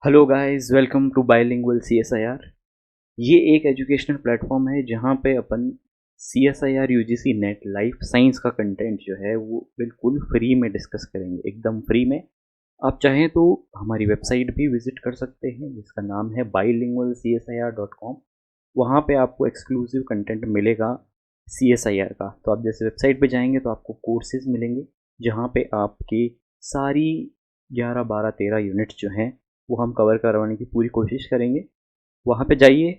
Hello guys, welcome to bilingual CSIR। ये एक educational platform है जहाँ पे अपन CSIR UGC net life science का कंटेंट जो है वो बिल्कुल फ्री में डिस्कस करेंगे, एकदम फ्री में। आप चाहें तो हमारी वेबसाइट भी विजिट कर सकते हैं जिसका नाम है bilingualcsir.com। वहाँ पे आपको एक्सक्लूसिव कंटेंट मिलेगा CSIR का। तो आप जैसे वेबसाइट पे जाएंगे तो आपको कोर्सेज मिलेंगे जहाँ पे आपकी सारी 11 12 13 यूनिट्स जो हैं वो हम कवर करवाने की पूरी कोशिश करेंगे। वहाँ पे जाइए,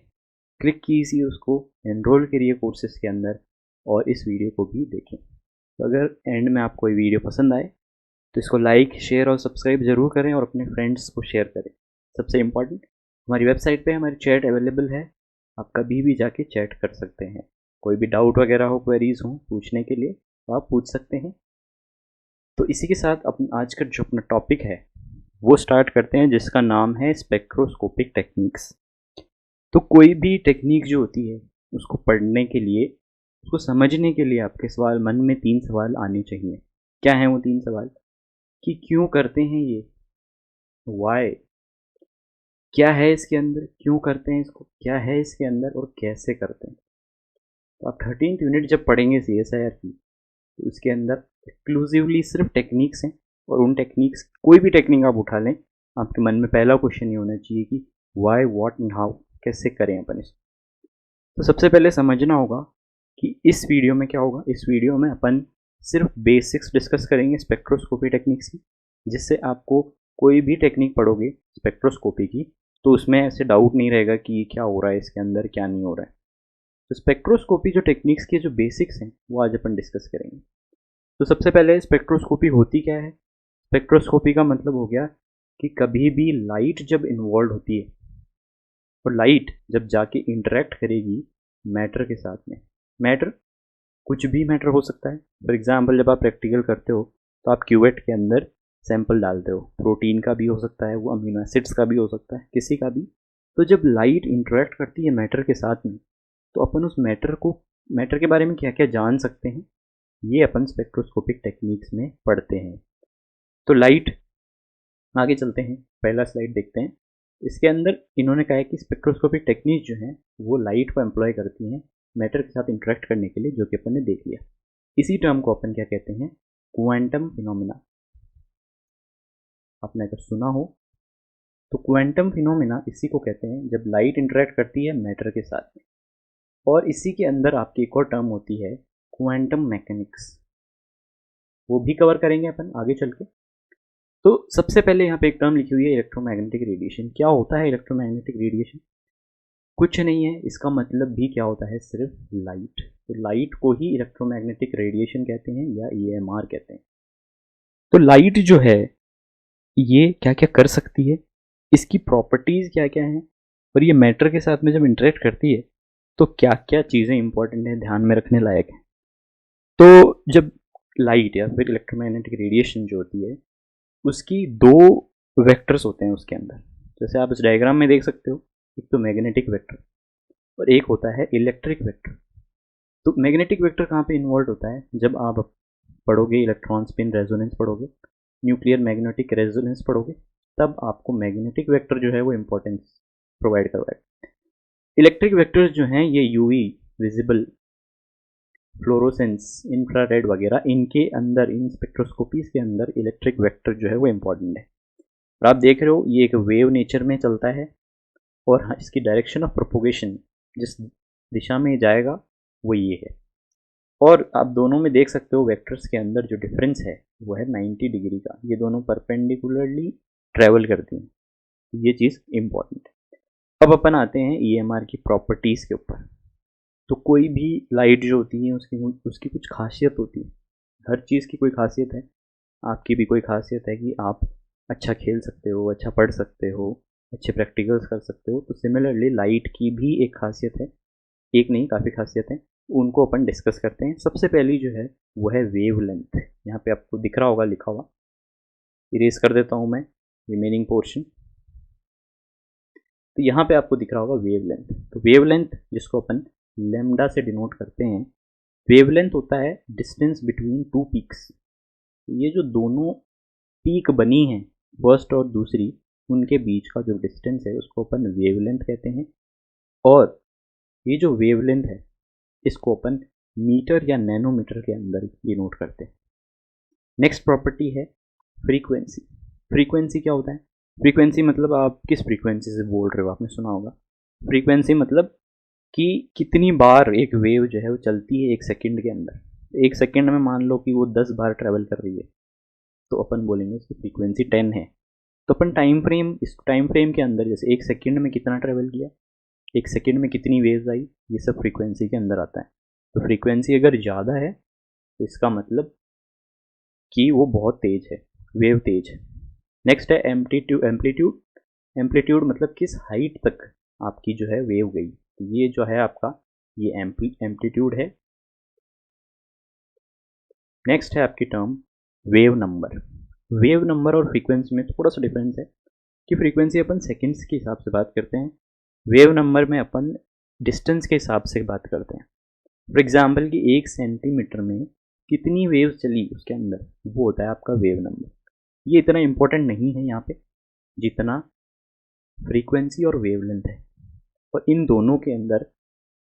क्लिक कीजिए उसको, एनरोल करिए कोर्सेज के अंदर और इस वीडियो को भी देखें। तो अगर एंड में आपको ये वीडियो पसंद आए तो इसको लाइक शेयर और सब्सक्राइब ज़रूर करें और अपने फ्रेंड्स को शेयर करें। सबसे इम्पॉर्टेंट, हमारी वेबसाइट पे हमारी चैट अवेलेबल है, आप कभी भी जाके चैट कर सकते हैं। कोई भी डाउट वगैरह हो, क्वेरीज हो पूछने के लिए तो आप पूछ सकते हैं। तो इसी के साथ अपन आज का जो अपना टॉपिक है वो स्टार्ट करते हैं जिसका नाम है स्पेक्ट्रोस्कोपिक टेक्निक्स। तो कोई भी टेक्निक जो होती है उसको पढ़ने के लिए, उसको समझने के लिए आपके सवाल मन में 3 सवाल आने चाहिए। क्या हैं वो 3 सवाल? कि क्यों करते हैं ये, वाई, क्या है इसके अंदर, क्यों करते हैं इसको, क्या है इसके अंदर और कैसे करते हैं। तो आप 13th यूनिट जब पढ़ेंगे CSIR की तो उसके अंदर एक्सक्लूसिवली सिर्फ टेक्निक्स हैं। और उन टेक्निक्स, कोई भी टेक्निक आप उठा लें, आपके मन में पहला क्वेश्चन ये होना चाहिए कि वाई, व्हाट एंड हाउ, कैसे करें अपन इसको। तो सबसे पहले समझना होगा कि इस वीडियो में क्या होगा। इस वीडियो में अपन सिर्फ बेसिक्स डिस्कस करेंगे स्पेक्ट्रोस्कोपी टेक्निक्स की, जिससे आपको कोई भी टेक्निक पढ़ोगे स्पेक्ट्रोस्कोपी की तो उसमें ऐसे डाउट नहीं रहेगा कि क्या हो रहा है इसके अंदर, क्या नहीं हो रहा है। तो स्पेक्ट्रोस्कोपी जो टेक्निक्स के जो बेसिक्स हैं वो आज अपन डिस्कस करेंगे। तो सबसे पहले स्पेक्ट्रोस्कोपी होती क्या है। स्पेक्ट्रोस्कोपी का मतलब हो गया कि कभी भी लाइट जब इन्वॉल्व होती है और लाइट जब जाके इंटरेक्ट करेगी मैटर के साथ में, मैटर कुछ भी मैटर हो सकता है। फॉर एग्जांपल, जब आप प्रैक्टिकल करते हो तो आप क्यूवेट के अंदर सैंपल डालते हो, प्रोटीन का भी हो सकता है, वो अमीनो एसिड्स का भी हो सकता है, किसी का भी। तो जब लाइट इंटरेक्ट करती है मैटर के साथ में तो अपन उस मैटर के बारे में क्या क्या जान सकते हैं, ये अपन स्पेक्ट्रोस्कोपिक टेक्निक्स में पढ़ते हैं। तो लाइट, आगे चलते हैं, पहला स्लाइड देखते हैं। इसके अंदर इन्होंने कहा है कि स्पेक्ट्रोस्कोपिक टेक्निक जो है वो लाइट को एम्प्लॉय करती हैं मैटर के साथ इंटरेक्ट करने के लिए, जो कि अपन ने देख लिया। इसी टर्म को अपन क्या कहते हैं, क्वांटम फिनोमिना। आपने अगर सुना हो तो क्वांटम फिनोमिना इसी को कहते हैं जब लाइट इंटरेक्ट करती है मैटर के साथ में। और इसी के अंदर आपकी एक और टर्म होती है क्वांटम मैकेनिक्स, वो भी कवर करेंगे अपन आगे चल के। तो सबसे पहले यहाँ पे एक टर्म लिखी हुई है इलेक्ट्रोमैग्नेटिक रेडिएशन। क्या होता है इलेक्ट्रोमैग्नेटिक रेडिएशन? कुछ नहीं है, इसका मतलब भी क्या होता है, सिर्फ लाइट। तो लाइट को ही इलेक्ट्रोमैग्नेटिक रेडिएशन कहते हैं या EMR कहते हैं। तो लाइट जो है ये क्या क्या कर सकती है, इसकी प्रॉपर्टीज़ क्या क्या हैं, और ये मैटर के साथ में जब इंटरेक्ट करती है तो क्या क्या चीज़ें इंपॉर्टेंट हैं, ध्यान में रखने लायक है। तो जब लाइट या फिर इलेक्ट्रोमैग्नेटिक रेडिएशन जो होती है उसकी 2 वेक्टर्स होते हैं उसके अंदर, जैसे आप इस डायग्राम में देख सकते हो। एक तो मैग्नेटिक वेक्टर और एक होता है इलेक्ट्रिक वेक्टर। तो मैग्नेटिक वेक्टर कहाँ पे इन्वॉल्व होता है, जब आप पढ़ोगे इलेक्ट्रॉन स्पिन रेजोनेंस पढ़ोगे, न्यूक्लियर मैग्नेटिक रेजोनेंस पढ़ोगे, तब आपको मैग्नेटिक वेक्टर जो है वो इंपॉर्टेंस प्रोवाइड करवाएगा। इलेक्ट्रिक वेक्टर्स जो हैं ये UV, विजिबल, फ्लोरोसेंस, इंफ्रारेड वगैरह, इनके अंदर, इन स्पेक्ट्रोस्कोपीज के अंदर इलेक्ट्रिक वेक्टर जो है वो इंपॉर्टेंट है। और आप देख रहे हो ये एक वेव नेचर में चलता है और इसकी डायरेक्शन ऑफ प्रोपोगेशन, जिस दिशा में जाएगा वो ये है। और आप दोनों में देख सकते हो वेक्टर्स के अंदर जो डिफरेंस है वो है 90 डिग्री का, ये दोनों परपेंडिकुलरली ट्रेवल करती हैं। ये चीज़ इंपॉर्टेंट है। अब अपन आते हैं EMR की प्रॉपर्टीज़ के ऊपर। तो कोई भी लाइट जो होती है उसकी कुछ खासियत होती है, हर चीज़ की कोई खासियत है। आपकी भी कोई खासियत है कि आप अच्छा खेल सकते हो, अच्छा पढ़ सकते हो, अच्छे प्रैक्टिकल्स कर सकते हो। तो सिमिलरली लाइट की भी एक खासियत है, एक नहीं काफ़ी खासियत है, उनको अपन डिस्कस करते हैं। सबसे पहली जो है वो है वेवलेंथ। यहाँ पे आपको दिख रहा होगा लिखा हुआ, इरेज कर देता हूँ मैं रिमेनिंग पोर्शन। तो यहाँ पे आपको दिख रहा होगा वेवलेंथ। तो वेवलेंथ जिसको अपन लेमडा से डिनोट करते हैं, वेवलेंथ होता है डिस्टेंस बिटवीन 2 पीक्स। ये जो दोनों पीक बनी है, फर्स्ट और दूसरी, उनके बीच का जो डिस्टेंस है उसको अपन वेवलेंथ कहते हैं। और ये जो वेवलेंथ है इसको अपन मीटर या नैनोमीटर के अंदर डिनोट करते हैं। नेक्स्ट प्रॉपर्टी है फ्रीक्वेंसी। फ्रीक्वेंसी क्या होता है? फ्रीक्वेंसी मतलब आप किस फ्रीक्वेंसी से बोल रहे हो, आपने सुना होगा। फ्रीक्वेंसी मतलब कि कितनी बार एक वेव जो है वो चलती है एक सेकंड के अंदर। एक सेकंड में मान लो कि वो 10 बार ट्रैवल कर रही है तो अपन बोलेंगे इसकी फ्रीक्वेंसी 10 है। तो अपन इस टाइम फ्रेम के अंदर जैसे एक सेकंड में कितना ट्रैवल किया, एक सेकंड में कितनी वेव्स आई, ये सब फ्रीक्वेंसी के अंदर आता है। तो फ्रीक्वेंसी अगर ज़्यादा है तो इसका मतलब कि वो बहुत तेज है, वेव तेज है। नेक्स्ट है एम्पलीट्यूड। एम्पलीट्यूड मतलब किस हाइट तक आपकी जो है वेव गई। तो ये जो है आपका ये एम्पलीट्यूड है। नेक्स्ट है आपकी term wave number. Wave number और फ्रीक्वेंसी में थोड़ा सा डिफरेंस है कि फ्रीक्वेंसी अपन सेकंड्स के हिसाब से बात करते हैं, वेव नंबर में अपन डिस्टेंस के हिसाब से बात करते हैं। फॉर एग्जाम्पल कि 1 सेंटीमीटर में कितनी वेव चली उसके अंदर, वो होता है आपका वेव नंबर। ये इतना इंपॉर्टेंट नहीं है यहाँ पे जितना फ्रीक्वेंसी और वेवलेंथ है। और इन दोनों के अंदर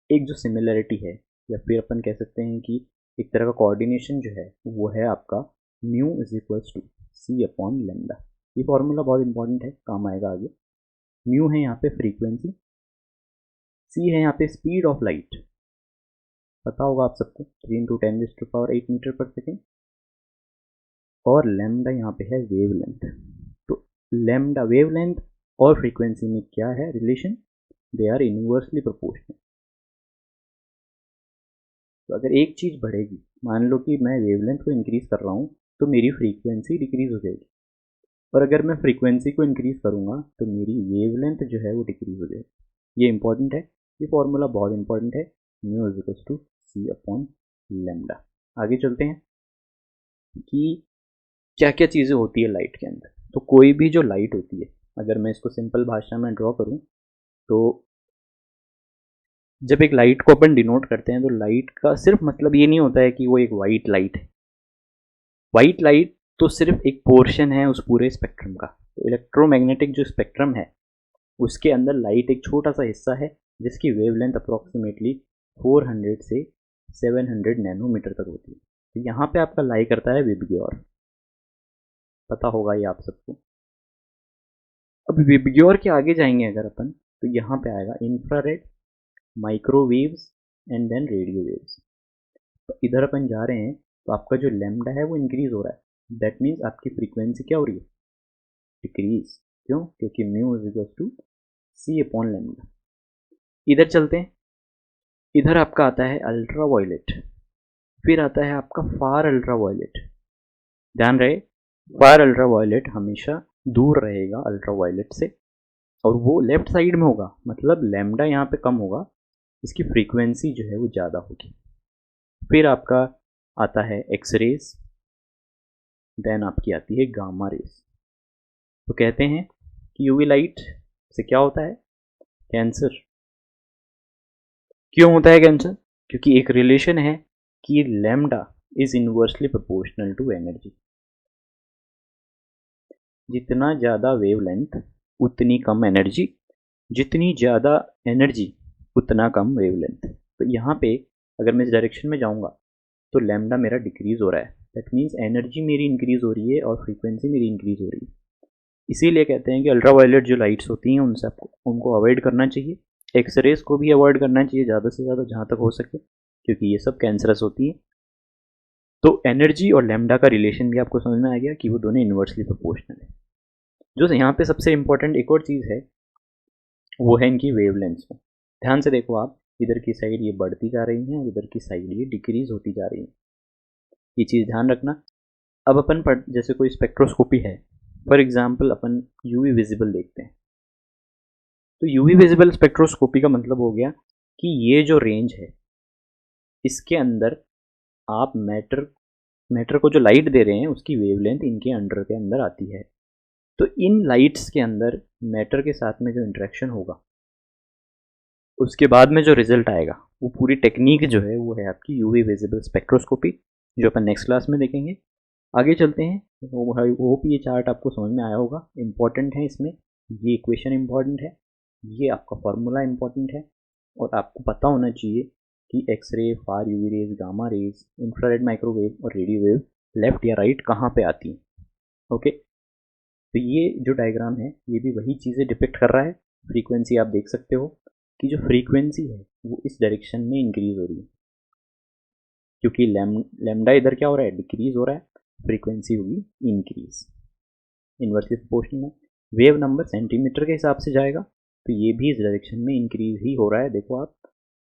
एक जो सिमिलरिटी है या फिर अपन कह सकते हैं कि एक तरह का कोऑर्डिनेशन जो है वो है आपका mu is equals to C upon lambda. ये फॉर्मूला बहुत इंपॉर्टेंट है, काम आएगा आगे। म्यू है यहाँ पे फ्रीक्वेंसी, सी है यहाँ पे स्पीड ऑफ लाइट, पता होगा आप सबको 3 × 10⁸ मीटर पर सेकेंड। और लेमडा यहाँ पे है वेवलेंथ। तो लेमडा वेवलेंथ और फ्रीक्वेंसी में क्या है relation, they are inversely proportional. तो अगर एक चीज़ बढ़ेगी, मान लो कि मैं वेवलेंथ को इंक्रीज कर रहा हूँ तो मेरी फ्रीक्वेंसी डिक्रीज हो जाएगी, और अगर मैं फ्रीक्वेंसी को इंक्रीज करूँगा तो मेरी वेवलेंथ जो है वो डिक्रीज हो जाएगी। ये इंपॉर्टेंट है, ये फॉर्मूला बहुत इंपॉर्टेंट है, mu is equals to C upon lambda. आगे चलते हैं कि क्या क्या चीज़ें होती है लाइट के अंदर। तो कोई भी जो लाइट होती है, अगर मैं इसको सिंपल भाषा में ड्रॉ करूं तो जब एक लाइट को अपन डिनोट करते हैं तो लाइट का सिर्फ मतलब ये नहीं होता है कि वो एक वाइट लाइट है। वाइट लाइट तो सिर्फ एक पोर्शन है उस पूरे स्पेक्ट्रम का। तो इलेक्ट्रोमैग्नेटिक जो स्पेक्ट्रम है उसके अंदर लाइट एक छोटा सा हिस्सा है जिसकी वेवलेंथ अप्रॉक्सीमेटली 400 से 700 नैनोमीटर तक होती है। तो यहाँ पे आपका लाई करता है विबग्योर, पता होगा ये आप सबको। अब विबग्योर के आगे जाएंगे अगर अपन तो यहाँ पे आएगा infrared, microwaves and then radio waves. तो इधर अपन जा रहे हैं तो आपका जो लैम्डा है वो इंक्रीज हो रहा है, दैट मीन्स आपकी फ्रीक्वेंसी क्या हो रही है, डिक्रीज। क्यों? क्योंकि mu is equal to C upon lambda. इधर चलते हैं, इधर आपका आता है अल्ट्रा वायलेट, फिर आता है आपका फार अल्ट्रा वायलेट। ध्यान रहे फार अल्ट्रा वायलेट हमेशा दूर रहेगा अल्ट्रा वायलेट से, और वो लेफ्ट साइड में होगा, मतलब लैम्डा यहाँ पे कम होगा, इसकी फ्रीक्वेंसी जो है वो ज़्यादा होगी। फिर आपका आता है एक्स रेज, देन आपकी आती है गामा रेज। तो कहते हैं कि यूवी लाइट से क्या होता है, कैंसर। क्यों होता है कैंसर? क्योंकि एक रिलेशन है कि lambda is inversely proportional to energy. जितना ज़्यादा वेवलेंथ उतनी कम एनर्जी, जितनी ज़्यादा एनर्जी उतना कम वेवलेंथ। तो यहाँ पे अगर मैं इस डायरेक्शन में जाऊँगा तो लैम्डा मेरा डिक्रीज हो रहा है, दैट मीन्स एनर्जी मेरी इंक्रीज हो रही है और फ्रीक्वेंसी मेरी इंक्रीज हो रही है। इसीलिए कहते हैं कि अल्ट्रा वायलेट जो लाइट्स होती हैं उनसे आपको उनको अवॉइड करना चाहिए, एक्सरेज को भी अवॉइड करना चाहिए ज़्यादा से ज़्यादा जहाँ तक हो सके, क्योंकि ये सब कैंसरस होती है। तो एनर्जी और लैम्डा का रिलेशन भी आपको समझ में आ गया कि वो दोनों इन्वर्सली प्रोपोर्शनल है। जो यहाँ पे सबसे इंपॉर्टेंट एक और चीज़ है वो है इनकी वेवलेंथ्स में। ध्यान से देखो आप, इधर की साइड ये बढ़ती जा रही हैं और इधर की साइड ये डिक्रीज होती जा रही है, ये चीज़ ध्यान रखना। अब अपन जैसे कोई स्पेक्ट्रोस्कोपी है, for example upon UV visible देखते हैं, तो यूवी विजिबल स्पेक्ट्रोस्कोपी का मतलब हो गया कि ये जो रेंज है इसके अंदर आप मैटर को जो लाइट दे रहे हैं उसकी वेवलेंथ इनके अंडर के अंदर आती है। तो इन लाइट्स के अंदर मैटर के साथ में जो इंटरेक्शन होगा उसके बाद में जो रिजल्ट आएगा वो पूरी टेक्निक जो है वो है आपकी यूवी विजिबल स्पेक्ट्रोस्कोपी, जो अपन नेक्स्ट क्लास में देखेंगे। आगे चलते हैं। होप ये चार्ट आपको समझ में आया होगा, इंपॉर्टेंट है इसमें ये इक्वेशन इंपॉर्टेंट है, ये आपका फॉर्मूला इंपॉर्टेंट है, और आपको पता होना चाहिए कि X-ray, far UV rays, gamma rays, infrared microwave और रेडियो वेव लेफ्ट या राइट कहाँ पे आती हैं। ओके, तो ये जो डायग्राम है ये भी वही चीज़ें डिपिक्ट कर रहा है। फ्रीक्वेंसी आप देख सकते हो कि जो फ्रीक्वेंसी है वो इस डायरेक्शन में इंक्रीज हो रही है, क्योंकि लैम्डा इधर क्या हो रहा है, डिक्रीज हो रहा है, फ्रीक्वेंसी होगी इंक्रीज, इन्वर्सली प्रोपोर्शनल है। वेव नंबर सेंटीमीटर के हिसाब से जाएगा, तो ये भी इस डायरेक्शन में इंक्रीज ही हो रहा है, देखो आप।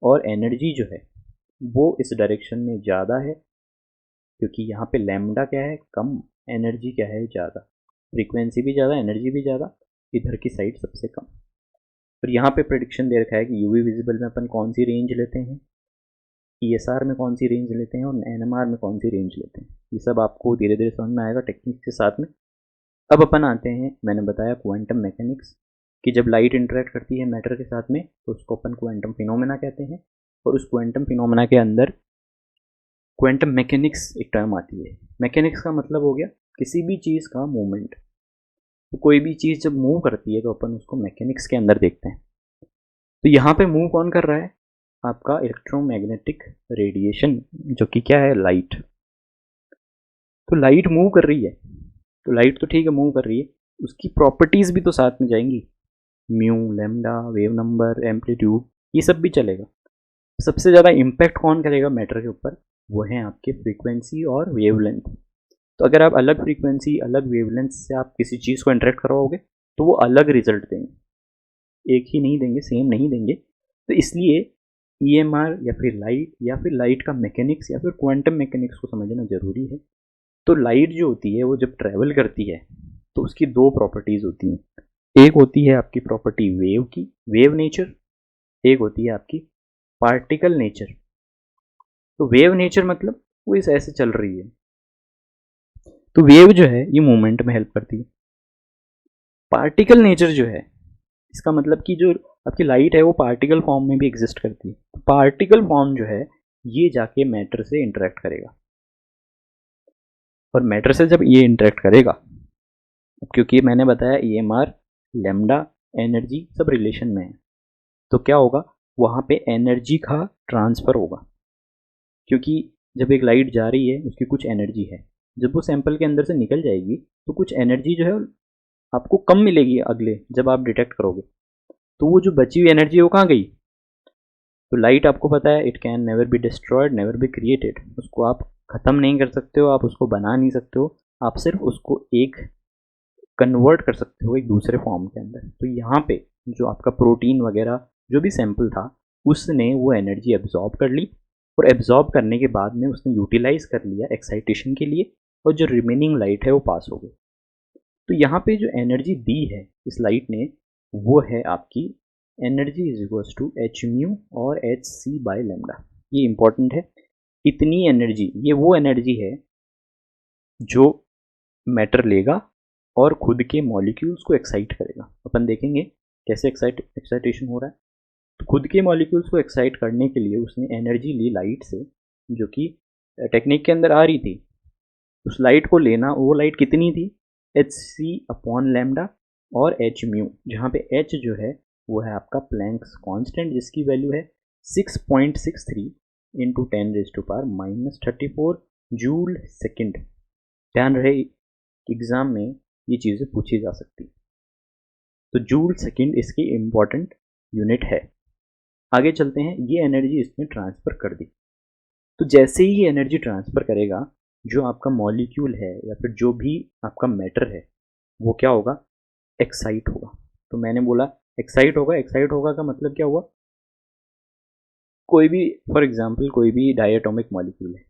और एनर्जी जो है वो इस डायरेक्शन में ज़्यादा है, क्योंकि यहाँ पे लैम्डा क्या है, कम, एनर्जी क्या है, ज़्यादा, फ्रीक्वेंसी भी ज़्यादा, एनर्जी भी ज़्यादा, इधर की साइड सबसे कम। और यहाँ पे प्रेडिक्शन दे रखा है कि यूवी विजिबल में अपन कौन सी रेंज लेते हैं, ईएसआर में कौन सी रेंज लेते हैं, और एनएमआर में कौन सी रेंज लेते हैं। ये सब आपको धीरे धीरे समझ में आएगा टेक्निक्स के साथ में। अब अपन आते हैं, मैंने बताया क्वांटम मैकेनिक्स, कि जब लाइट इंटरेक्ट करती है मैटर के साथ में तो उसको अपन क्वांटम फिनोमेना कहते हैं, और उस क्वांटम फिनोमेना के अंदर क्वांटम मैकेनिक्स एक टर्म आती है। मैकेनिक्स का मतलब हो गया किसी भी चीज़ का मूवमेंट, तो कोई भी चीज़ जब मूव करती है तो अपन उसको मैकेनिक्स के अंदर देखते हैं। तो यहाँ पे मूव कौन कर रहा है, आपका इलेक्ट्रोमैग्नेटिक रेडिएशन, जो कि क्या है, लाइट। तो लाइट मूव कर रही है, तो लाइट तो ठीक है मूव कर रही है, उसकी प्रॉपर्टीज़ भी तो साथ में जाएंगी, mu, lambda, wave number, amplitude, ये सब भी चलेगा। सबसे ज़्यादा इम्पैक्ट कौन करेगा मैटर के ऊपर, वो है आपके फ्रीक्वेंसी और वेवलेंथ। तो अगर आप अलग फ्रीक्वेंसी, अलग वेवलेंथ से आप किसी चीज़ को इंटरेक्ट करवाओगे तो वो अलग रिजल्ट देंगे, एक ही नहीं देंगे, सेम नहीं देंगे। तो इसलिए ईएमआर या फिर लाइट का मैकेनिक्स या फिर क्वांटम मैकेनिक्स को समझना ज़रूरी है। तो लाइट जो होती है वो जब ट्रैवल करती है तो उसकी दो प्रॉपर्टीज़ होती हैं। एक होती है आपकी प्रॉपर्टी वेव की, वेव नेचर, एक होती है आपकी पार्टिकल नेचर। तो वेव नेचर मतलब वो इस ऐसे चल रही है, तो वेव जो है ये मूवमेंट में हेल्प करती है। पार्टिकल नेचर जो है, इसका मतलब कि जो आपकी लाइट है वो पार्टिकल फॉर्म में भी एग्जिस्ट करती है। तो पार्टिकल फॉर्म जो है ये जाके मैटर से इंटरेक्ट करेगा, और मैटर से जब ये इंटरेक्ट करेगा, क्योंकि मैंने बताया ईएमआर, लैम्डा, एनर्जी सब रिलेशन में है, तो क्या होगा, वहाँ पे एनर्जी का ट्रांसफ़र होगा, क्योंकि जब एक लाइट जा रही है उसकी कुछ एनर्जी है, जब वो सैंपल के अंदर से निकल जाएगी तो कुछ एनर्जी जो है आपको कम मिलेगी अगले जब आप डिटेक्ट करोगे, तो वो जो बची हुई एनर्जी है वो कहाँ गई। तो लाइट आपको पता है it can never be destroyed, never be created, उसको आप ख़त्म नहीं कर सकते हो, आप उसको बना नहीं सकते हो, आप सिर्फ उसको एक कन्वर्ट कर सकते हो एक दूसरे फॉर्म के अंदर। तो यहाँ पे जो आपका प्रोटीन वगैरह जो भी सैंपल था उसने वो एनर्जी एब्जॉर्ब कर ली, और एब्जॉर्ब करने के बाद में उसने यूटिलाइज कर लिया एक्साइटेशन के लिए, और जो रिमेनिंग लाइट है वो पास हो गई। तो यहाँ पे जो एनर्जी दी है इस लाइट ने वो है आपकी energy is equals to H mu और एच सी बाय लैम्डा। ये इंपॉर्टेंट है, इतनी एनर्जी, ये वो एनर्जी है जो मैटर लेगा और खुद के मॉलिक्यूल्स को एक्साइट करेगा। अपन देखेंगे कैसे एक्साइटेशन हो रहा है। तो खुद के मॉलिक्यूल्स को एक्साइट करने के लिए उसने एनर्जी ली लाइट से, जो कि टेक्निक के अंदर आ रही थी। उस लाइट को लेना, वो लाइट कितनी थी, एच सी अपॉन लैम्डा और एच म्यू, जहाँ पे एच जो है वो है आपका प्लैंक्स कांस्टेंट, जिसकी वैल्यू है 6.63 इंटू 10⁻⁻34 जूल सेकेंड। ध्यान रहे एग्जाम में ये चीज़ें पूछी जा सकती, तो जूल सेकेंड इसकी इम्पॉर्टेंट यूनिट है। आगे चलते हैं, ये एनर्जी इसने ट्रांसफ़र कर दी। तो जैसे ही ये एनर्जी ट्रांसफ़र करेगा, जो आपका मॉलिक्यूल है या फिर जो भी आपका मैटर है वो क्या होगा, एक्साइट होगा। तो मैंने बोला एक्साइट होगा, एक्साइट होगा का मतलब क्या हुआ, कोई भी फॉर एग्जांपल कोई भी डायटोमिक मॉलिक्यूल है,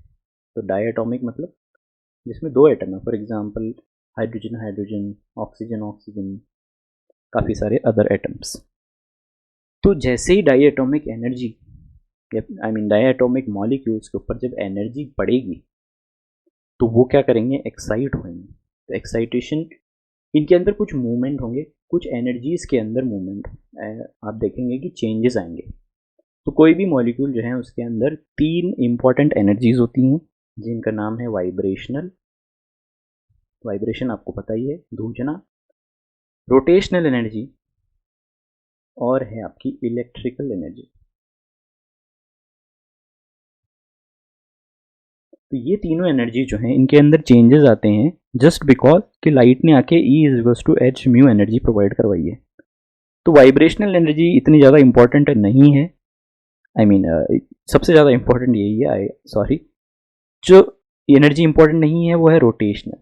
तो डायटोमिक मतलब जिसमें दो एटम है, for example hydrogen hydrogen, oxygen oxygen, काफ़ी सारे अदर एटम्स। तो जैसे ही डायटोमिक एनर्जी डायटोमिक मॉलिक्यूल्स के ऊपर जब एनर्जी पड़ेगी तो वो क्या करेंगे, एक्साइट होंगे। तो एक्साइटेशन, इनके अंदर कुछ मूवमेंट होंगे, कुछ एनर्जीज़ के अंदर मूवमेंट, आप देखेंगे कि चेंजेस आएंगे। तो कोई भी मॉलिक्यूल जो है उसके अंदर तीन इंपॉर्टेंट एनर्जीज होती हैं, जिनका नाम है वाइब्रेशनल, वाइब्रेशन आपको पता ही है, धूजना, रोटेशनल एनर्जी और है आपकी इलेक्ट्रिकल एनर्जी। तो ये तीनों एनर्जी जो हैं इनके अंदर चेंजेस आते हैं जस्ट बिकॉज कि लाइट ने आके E=H एनर्जी प्रोवाइड करवाई है। तो वाइब्रेशनल एनर्जी इतनी ज़्यादा इंपॉर्टेंट नहीं है, आई मीन सबसे ज़्यादा इंपॉर्टेंट यही है, सॉरी, जो एनर्जी इंपॉर्टेंट नहीं है वो है रोटेशनल,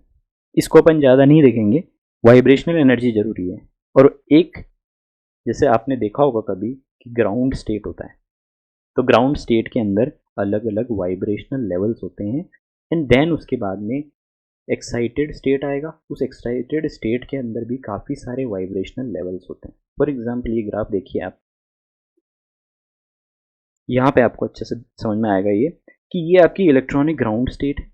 इसको अपन ज़्यादा नहीं देखेंगे, वाइब्रेशनल एनर्जी ज़रूरी है। और एक, जैसे आपने देखा होगा कभी कि ग्राउंड स्टेट होता है, तो ग्राउंड स्टेट के अंदर अलग अलग वाइब्रेशनल लेवल्स होते हैं एंड देन उसके बाद में एक्साइटेड स्टेट आएगा, उस एक्साइटेड स्टेट के अंदर भी काफ़ी सारे वाइब्रेशनल लेवल्स होते हैं। फॉर एग्जाम्पल ये ग्राफ देखिए आप, यहाँ पे आपको अच्छे से समझ में आएगा ये कि ये आपकी इलेक्ट्रॉनिक ग्राउंड स्टेट है,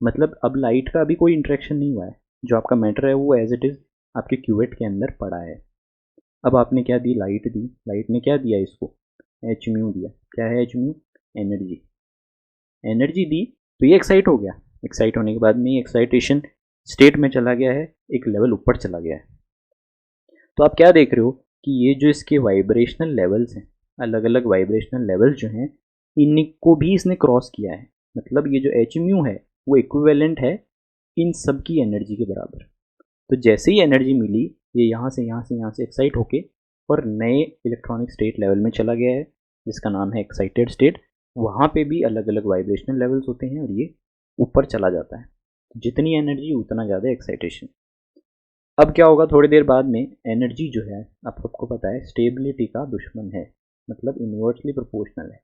मतलब अब लाइट का अभी कोई इंटरेक्शन नहीं हुआ है, जो आपका मैटर है वो एज इट इज़ आपके क्यूवेट के अंदर पड़ा है। अब आपने क्या दी, लाइट दी, लाइट ने क्या दिया इसको, एच म्यू दिया। क्या है एच म्यू, एनर्जी, एनर्जी दी तो ये एक्साइट हो गया, एक्साइट होने के बाद में ये एक्साइटेशन स्टेट में चला गया है, एक लेवल ऊपर चला गया है। तो आप क्या देख रहे हो कि ये जो इसके वाइब्रेशनल लेवल्स हैं, अलग अलग वाइब्रेशनल लेवल जो हैं इनको भी इसने क्रॉस किया है, मतलब ये जो एच म्यू है वो इक्विवेलेंट है इन सब की एनर्जी के बराबर। तो जैसे ही एनर्जी मिली ये यहाँ से यहाँ से यहाँ से एक्साइट होके और नए इलेक्ट्रॉनिक स्टेट लेवल में चला गया है जिसका नाम है एक्साइटेड स्टेट। वहाँ पे भी अलग अलग वाइब्रेशनल लेवल्स होते हैं और ये ऊपर चला जाता है, जितनी एनर्जी उतना ज़्यादा एक्साइटेशन। अब क्या होगा, थोड़ी देर बाद में एनर्जी जो है आप सबको पता है स्टेबिलिटी का दुश्मन है, मतलब इन्वर्सली प्रोपोर्शनल है।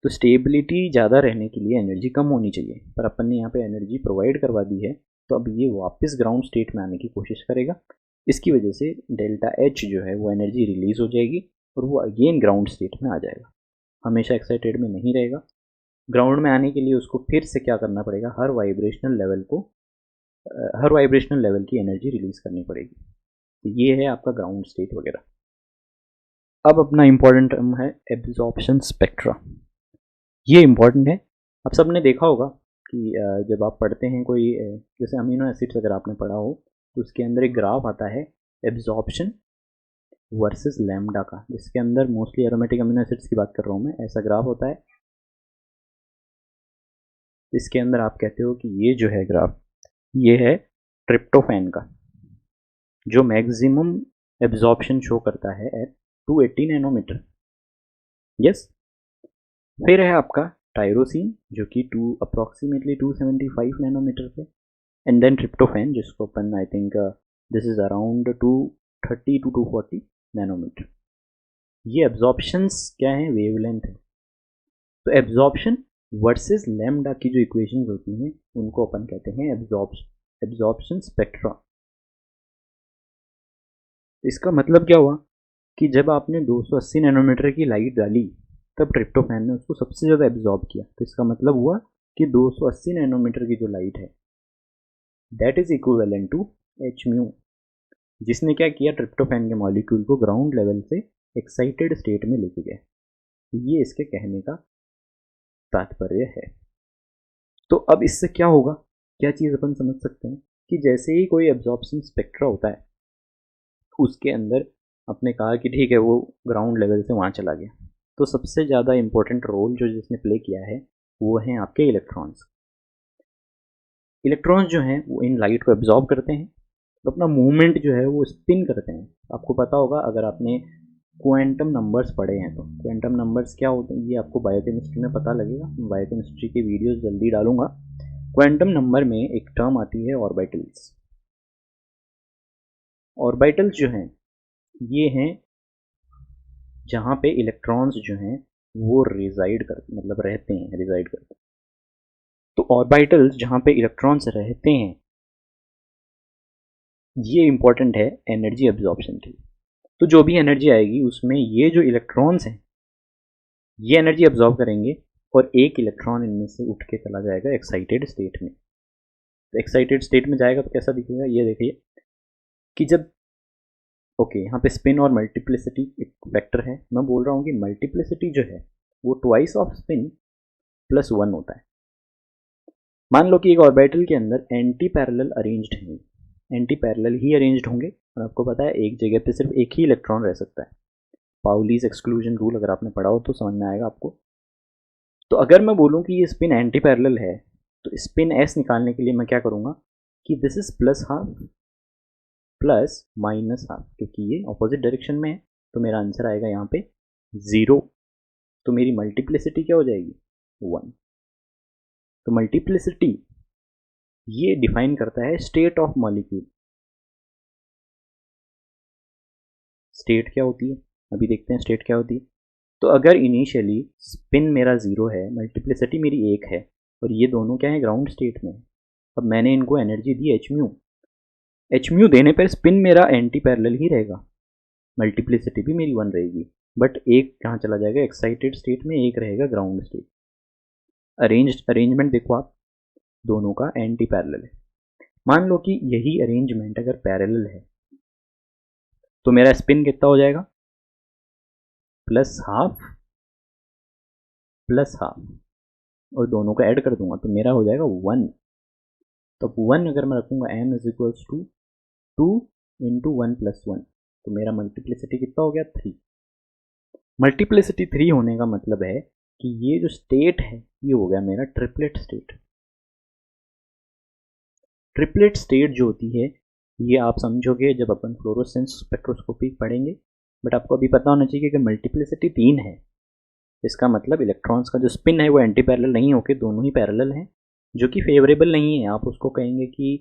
तो स्टेबिलिटी ज़्यादा रहने के लिए एनर्जी कम होनी चाहिए, पर अपन ने यहाँ पे एनर्जी प्रोवाइड करवा दी है, तो अब ये वापस ग्राउंड स्टेट में आने की कोशिश करेगा। इसकी वजह से डेल्टा एच जो है वो एनर्जी रिलीज हो जाएगी और वो अगेन ग्राउंड स्टेट में आ जाएगा, हमेशा एक्साइटेड में नहीं रहेगा। ग्राउंड में आने के लिए उसको फिर से क्या करना पड़ेगा, हर वाइब्रेशनल लेवल की एनर्जी रिलीज करनी पड़ेगी। तो ये है आपका ग्राउंड स्टेट वगैरह। अब अपना इंपॉर्टेंट टर्म है एब्जॉर्प्शन स्पेक्ट्रा। ये इंपॉर्टेंट है, आप सबने देखा होगा कि जब आप पढ़ते हैं कोई जैसे अमीनो एसिड्स अगर आपने पढ़ा हो तो उसके अंदर एक ग्राफ आता है एब्जॉर्प्शन वर्सेस लैम्डा का, जिसके अंदर मोस्टली एरोमेटिक अमीनो एसिड्स की बात कर रहा हूँ मैं, ऐसा ग्राफ होता है। इसके अंदर आप कहते हो कि ये जो है ग्राफ, ये है ट्रिप्टोफैन का जो मैक्सिमम एब्जॉर्प्शन शो करता है एट 280 नैनोमीटर। यस, फिर है आपका टायरोसिन जो कि अप्रॉक्सीमेटली 275 नैनोमीटर पे, एंड देन ट्रिप्टोफैन जिसको अपन I think this is around 230 to 240 nanometre. ये एब्जॉर्प्शंस क्या है, वेवलेंथ है। तो एब्जॉर्प्शन वर्सेस लैम्डा की जो इक्वेशंस होती हैं उनको अपन कहते हैं एब्जॉर्प्शन स्पेक्ट्रा। इसका मतलब क्या हुआ कि जब आपने 280 नैनोमीटर की लाइट डाली तब ट्रिप्टोफैन ने उसको सबसे ज़्यादा एब्जॉर्ब किया, तो इसका मतलब हुआ कि 280 नैनोमीटर की जो लाइट है that is equivalent to H mu, जिसने क्या किया, ट्रिप्टोफैन के मॉलिक्यूल को ग्राउंड लेवल से एक्साइटेड स्टेट में लेके गए। ये इसके कहने का तात्पर्य है। तो अब इससे क्या होगा, क्या चीज़ अपन समझ सकते हैं कि जैसे ही कोई एब्जॉर्प्शन स्पेक्ट्रा होता है उसके अंदर आपने कहा कि ठीक है वो ग्राउंड लेवल से वहाँ चला गया, तो सबसे ज़्यादा इंपॉर्टेंट रोल जो जिसने प्ले किया है वो हैं आपके इलेक्ट्रॉन्स। इलेक्ट्रॉन्स जो हैं वो इन लाइट को एब्जॉर्ब करते हैं, तो अपना मूवमेंट जो है वो स्पिन करते हैं। आपको पता होगा अगर आपने क्वांटम नंबर्स पढ़े हैं तो क्वांटम नंबर्स क्या होते हैं ये आपको बायोकेमिस्ट्री में पता लगेगा, बायोकेमिस्ट्री की वीडियोस जल्दी डालूंगा। क्वांटम नंबर में एक टर्म आती है ऑर्बिटल्स। ऑर्बिटल्स जो हैं ये हैं जहाँ पे इलेक्ट्रॉन्स जो हैं वो रिजाइड करते, मतलब रहते हैं, रिजाइड करते हैं। तो ऑर्बिटल्स जहाँ पे इलेक्ट्रॉन्स रहते हैं ये इंपॉर्टेंट है एनर्जी एब्जॉर्प्शन के लिए। तो जो भी एनर्जी आएगी उसमें ये जो इलेक्ट्रॉन्स हैं ये एनर्जी एब्जॉर्ब करेंगे और एक इलेक्ट्रॉन इनमें से उठ के चला जाएगा एक्साइटेड स्टेट में। तो एक्साइटेड स्टेट में जाएगा तो कैसा दिखेगा, ये देखिए कि जब यहाँ पे स्पिन और मल्टीप्लिसिटी एक वेक्टर है। मैं बोल रहा हूँ कि मल्टीप्लिसिटी जो है वो ट्वाइस ऑफ स्पिन प्लस 1 होता है। मान लो कि एक ऑर्बिटल के अंदर एंटी पैरेलल अरेंज्ड है, एंटी पैरेलल ही अरेंज्ड होंगे, और आपको पता है एक जगह पे सिर्फ एक ही इलेक्ट्रॉन रह सकता है। पाउलीज एक्सक्लूजन रूल अगर आपने पढ़ा हो तो समझ में आएगा आपको। तो अगर मैं बोलूँ कि ये स्पिन एंटी पैरेलल है, तो स्पिन एस निकालने के लिए मैं क्या करूँगा कि this is plus half plus minus half, क्योंकि ये ऑपोजिट डायरेक्शन में है, तो मेरा आंसर आएगा यहाँ पे 0। तो मेरी मल्टीप्लिसिटी क्या हो जाएगी 1। तो मल्टीप्लिसिटी ये डिफाइन करता है स्टेट ऑफ मॉलिक्यूल। स्टेट क्या होती है अभी देखते हैं, स्टेट क्या होती है। तो अगर इनिशियली स्पिन मेरा 0 है, मल्टीप्लिसिटी मेरी 1 है, और ये दोनों क्या है ग्राउंड स्टेट में, अब मैंने इनको एनर्जी दी एच म्यू देने पर स्पिन मेरा एंटी पैरेलल ही रहेगा, मल्टीप्लिसिटी भी मेरी 1 रहेगी, बट एक कहाँ चला जाएगा एक्साइटेड स्टेट में, एक रहेगा ग्राउंड स्टेट। अरेंजमेंट देखो आप, दोनों का एंटी पैरेलल है। मान लो कि यही अरेंजमेंट अगर पैरेलल है तो मेरा स्पिन कितना हो जाएगा प्लस हाफ प्लस हाफ, और दोनों को ऐड कर दूंगा तो मेरा हो जाएगा 1। तो 1 अगर मैं रखूंगा m is equals to 2 into 1 plus 1, तो मेरा मल्टीप्लिसिटी कितना हो गया 3। मल्टीप्लिसिटी 3 होने का मतलब है कि ये जो स्टेट है ये हो गया मेरा ट्रिपलेट स्टेट। ट्रिपलेट स्टेट जो होती है ये आप समझोगे जब अपन फ्लोरोसेंस स्पेक्ट्रोस्कोपी पढ़ेंगे, बट आपको अभी पता होना चाहिए कि मल्टीप्लिसिटी 3 है, इसका मतलब इलेक्ट्रॉन्स का जो स्पिन है वो एंटी पैरेलल नहीं होके दोनों ही पैरेलल हैं, जो कि फेवरेबल नहीं है। आप उसको कहेंगे कि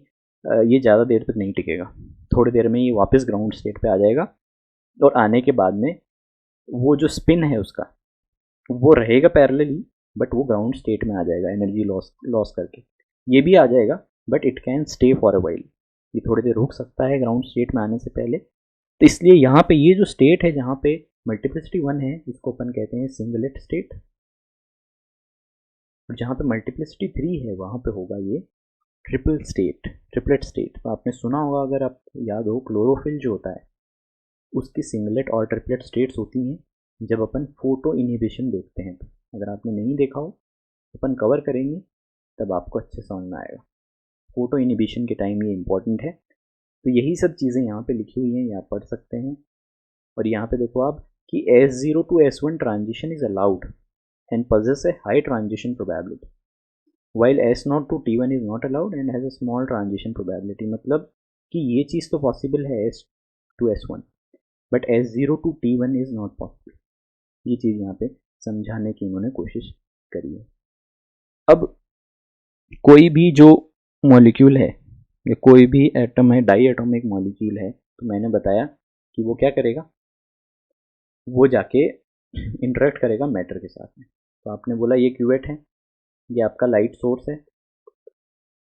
ये ज़्यादा देर तक नहीं टिकेगा, थोड़ी देर में ये वापस ग्राउंड स्टेट पे आ जाएगा, और आने के बाद में वो जो स्पिन है उसका वो रहेगा पैरेलली, बट वो ग्राउंड स्टेट में आ जाएगा एनर्जी लॉस करके। ये भी आ जाएगा but it can stay for a while, ये थोड़ी देर रुक सकता है ग्राउंड स्टेट में आने से पहले। तो इसलिए यहाँ पे ये जो स्टेट है जहाँ पे मल्टीप्लिसिटी 1 है इसको अपन कहते हैं सिंगलेट स्टेट, और जहाँ पे मल्टीप्लिसिटी 3 है वहाँ पे होगा ये ट्रिपलेट स्टेट। तो आपने सुना होगा, अगर आप याद हो, क्लोरोफिल जो होता है उसकी सिंगलेट और ट्रिपलेट स्टेट्स होती हैं जब अपन फोटो इनहिबिशन देखते हैं। तो अगर आपने नहीं देखा हो अपन कवर करेंगे तब आपको अच्छे समझ में आएगा, फोटो इनहिबिशन के टाइम ये इंपॉर्टेंट है। तो यही सब चीज़ें यहाँ पे लिखी हुई हैं, यहाँ पढ़ सकते हैं। और यहाँ पे देखो आप कि S0 to S1 transition is allowed and possess a high transition probability, while S0 to T1 is not allowed and has a small transition probability। मतलब कि ये चीज़ तो पॉसिबल है S to S1, but S0 to T1 is not possible। ये चीज़ यहाँ पे समझाने की इन्होंने कोशिश करी है। अब कोई भी जो मॉलिक्यूल है या कोई भी एटम है, डाई एटॉमिक मॉलिक्यूल है, तो मैंने बताया कि वो क्या करेगा, वो जाके इंटरेक्ट करेगा मैटर के साथ में। तो आपने बोला ये क्यूवेट है, ये आपका लाइट सोर्स है,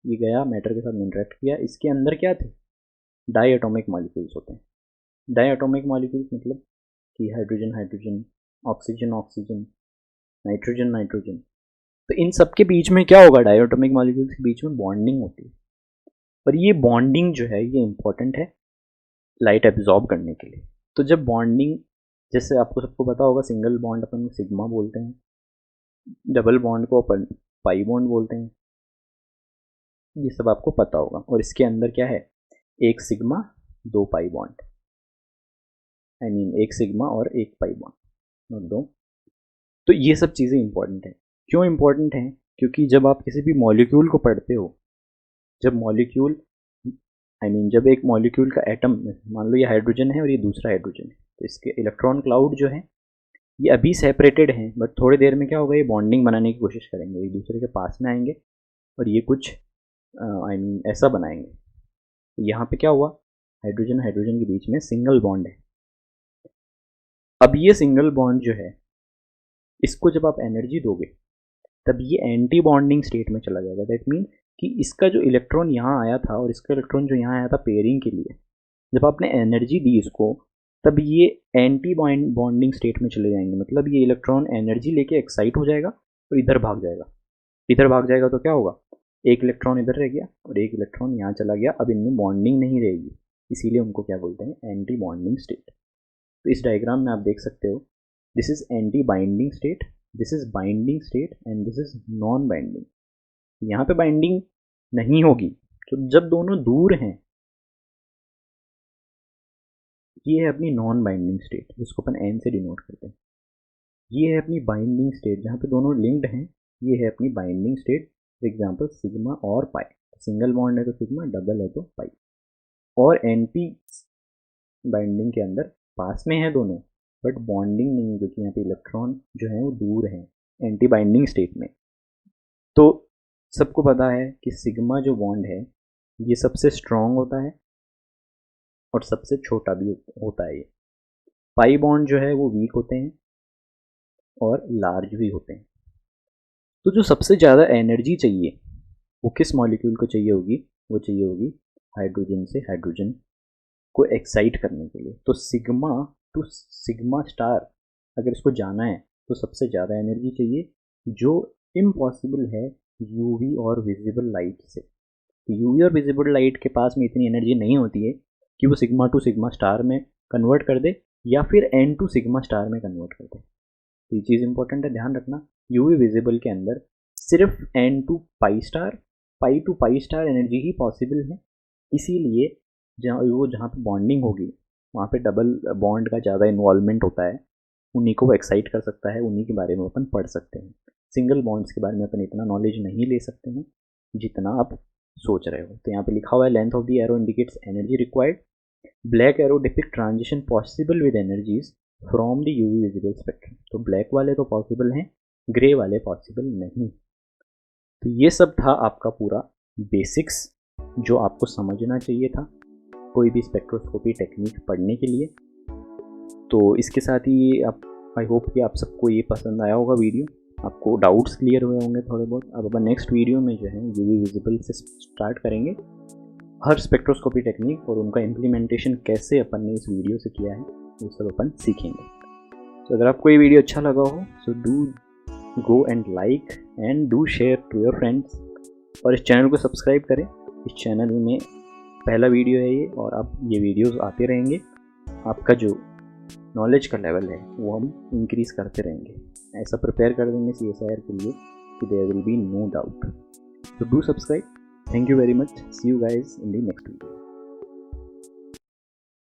ये गया मैटर के साथ इंटरेक्ट किया, इसके अंदर क्या थे डाई एटॉमिक मॉलिक्यूल्स होते हैं। डाई एटॉमिक मॉलिक्यूल्स मतलब कि hydrogen hydrogen, oxygen oxygen, nitrogen nitrogen. तो इन सब के बीच में क्या होगा, डाई एटॉमिक मॉलिक्यूल्स के बीच में बॉन्डिंग होती है, और ये बॉन्डिंग जो है ये इंपॉर्टेंट है लाइट एब्जॉर्ब करने के लिए। तो जब बॉन्डिंग, जैसे आपको सबको पता होगा, सिंगल बॉन्ड अपन सिग्मा बोलते हैं, डबल बॉन्ड को अपन पाई बॉन्ड बोलते हैं, ये सब आपको पता होगा। और इसके अंदर क्या है, एक सिग्मा 2 पाई बॉन्ड, एक सिग्मा और एक पाई बॉन्ड, और दो। तो ये सब चीज़ें इंपॉर्टेंट है। क्यों इंपॉर्टेंट है, क्योंकि जब आप किसी भी मॉलिक्यूल को पढ़ते हो, जब मॉलिक्यूल जब एक मॉलिक्यूल का एटम, मान लो ये हाइड्रोजन है और ये दूसरा हाइड्रोजन है, तो इसके इलेक्ट्रॉन क्लाउड जो है ये अभी सेपरेटेड हैं, बट थोड़ी देर में क्या होगा, ये बॉन्डिंग बनाने की कोशिश करेंगे, एक दूसरे के पास में आएंगे और ये कुछ ऐसा बनाएंगे। तो यहाँ पे क्या हुआ, हाइड्रोजन हाइड्रोजन के बीच में सिंगल बॉन्ड है। अब ये सिंगल बॉन्ड जो है इसको जब आप एनर्जी दोगे तब ये एंटी बॉन्डिंग स्टेट में चला जाएगा। दैट मीन कि इसका जो इलेक्ट्रॉन यहाँ आया था और इसका इलेक्ट्रॉन जो यहाँ आया था पेयरिंग के लिए, जब आपने एनर्जी दी इसको तब ये एंटी बॉन्डिंग स्टेट में चले जाएंगे। मतलब ये इलेक्ट्रॉन एनर्जी लेके एक्साइट हो जाएगा और इधर भाग जाएगा। इधर भाग जाएगा तो क्या होगा, एक इलेक्ट्रॉन इधर रह गया और एक इलेक्ट्रॉन यहाँ चला गया, अब इनमें बॉन्डिंग नहीं रहेगी, इसीलिए उनको क्या बोलते हैं, एंटी बॉन्डिंग स्टेट। तो इस डायग्राम में आप देख सकते हो, this is anti binding state, this is binding state and this is non binding. यहाँ पे बाइंडिंग नहीं होगी, तो जब दोनों दूर हैं ये है अपनी नॉन बाइंडिंग स्टेट जिसको अपन एन से डिनोट करते हैं। ये है अपनी बाइंडिंग स्टेट जहाँ पे दोनों लिंक्ड हैं। ये है अपनी binding state, for example sigma और पाई। सिंगल बॉन्ड है तो सिग्मा, डबल है तो पाई। और एंटी बाइंडिंग के अंदर पास में है दोनों, बट बॉन्डिंग नहीं, क्योंकि यहाँ पे इलेक्ट्रॉन जो है वो दूर है एंटी बाइंडिंग स्टेट में। तो सबको पता है कि सिग्मा जो बॉन्ड है ये सबसे स्ट्रॉन्ग होता है और सबसे छोटा भी होता है। ये पाई बॉन्ड जो है वो वीक होते हैं और लार्ज भी होते हैं। तो जो सबसे ज़्यादा एनर्जी चाहिए वो किस मॉलिक्यूल को चाहिए होगी? वो चाहिए होगी हाइड्रोजन से हाइड्रोजन को एक्साइट करने के लिए। तो सिग्मा टू सिग्मा स्टार अगर इसको जाना है तो सबसे ज़्यादा एनर्जी चाहिए, जो इम्पॉसिबल है यूवी और विजिबल लाइट से। तो यूवी और विजिबल लाइट के पास में इतनी एनर्जी नहीं होती है कि वो सिग्मा टू सिग्मा स्टार में कन्वर्ट कर दे या फिर एन टू सिग्मा स्टार में कन्वर्ट कर दे। तो ये चीज़ इंपॉर्टेंट है, ध्यान रखना। यूवी विजिबल के अंदर सिर्फ N to pi star, pi to pi star energy ही पॉसिबल है। इसीलिए जहाँ पे बॉन्डिंग होगी वहाँ पे डबल बॉन्ड का ज़्यादा इन्वॉल्वमेंट होता है, उन्हीं को वो एक्साइट कर सकता है, उन्हीं के बारे में अपन पढ़ सकते हैं। सिंगल बॉन्ड्स के बारे में अपन इतना नॉलेज नहीं ले सकते हैं जितना आप सोच रहे हो। तो यहाँ पे लिखा हुआ है length of the arrow indicates energy required, black arrow depict transition possible with energies from the UV visible spectrum. तो ब्लैक वाले तो पॉसिबल हैं, ग्रे वाले पॉसिबल नहीं। तो ये सब था आपका पूरा बेसिक्स जो आपको समझना चाहिए था कोई भी स्पेक्ट्रोस्कोपी टेक्निक पढ़ने के लिए। तो इसके साथ ही आप, आई होप कि आप सबको ये पसंद आया होगा वीडियो, आपको डाउट्स क्लियर हुए होंगे थोड़े बहुत। अब अपन नेक्स्ट वीडियो में जो है यूवी विजिबल से स्टार्ट करेंगे हर स्पेक्ट्रोस्कोपी टेक्निक, और उनका इम्प्लीमेंटेशन कैसे अपन ने इस वीडियो से किया है वो सब अपन सीखेंगे। तो अगर आपको ये वीडियो अच्छा लगा हो so do go and like and do share to your friends, और इस चैनल को सब्सक्राइब करें। इस चैनल में पहला वीडियो है ये, और अब ये वीडियोस आते रहेंगे। आपका जो नॉलेज का लेवल है वो हम इंक्रीज़ करते रहेंगे, ऐसा प्रिपेयर कर देंगे CSIR के लिए कि there will be no doubt. So do subscribe. Thank you very much. See you guys in the next video.